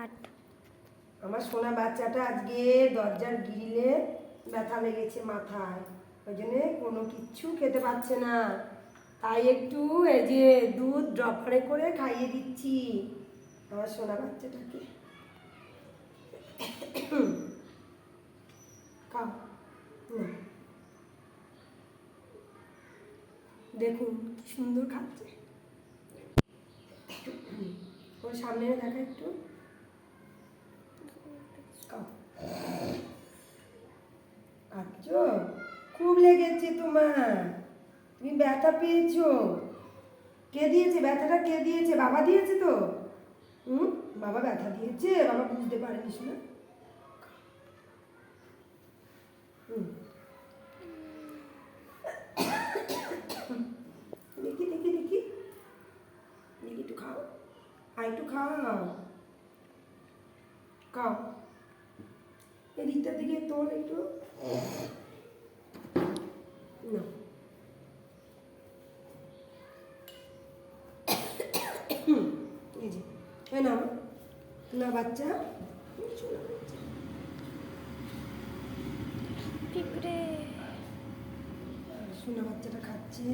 আট। আমার সোনা বাচ্চাটা আজকে দরজার গ্রিলে ব্যথা লেগেছে মাথায়, ওই জন্যে কোনো কিচ্ছু খেতে পাচ্ছে না। তাই একটু এই যে দুধ ড্রপরে করে খাইয়ে দিচ্ছি আমার সোনা বাচ্চাটাকে। খাও না, দেখুন কি সুন্দর খাচ্ছে। ওর সামনে দেখা একটু খাও। আচ্ছা, খুব লেগেছে তোমার, তুমি ব্যথা পেয়েছো। কে দিয়েছে ব্যথাটা? কে দিয়েছে? বাবা দিয়েছে তো। বাবা ব্যথা দিয়েছে, বাবা বুঝতে পারেনি না। দেখি দেখি দেখি দেখি, একটু খাও, একটু খাও, খাও। এদিকটার দিকে তোর একটু না, এই যে না না বাচ্চা, পিঁপড়ে সোনা বাচ্চাটা খাচ্ছে।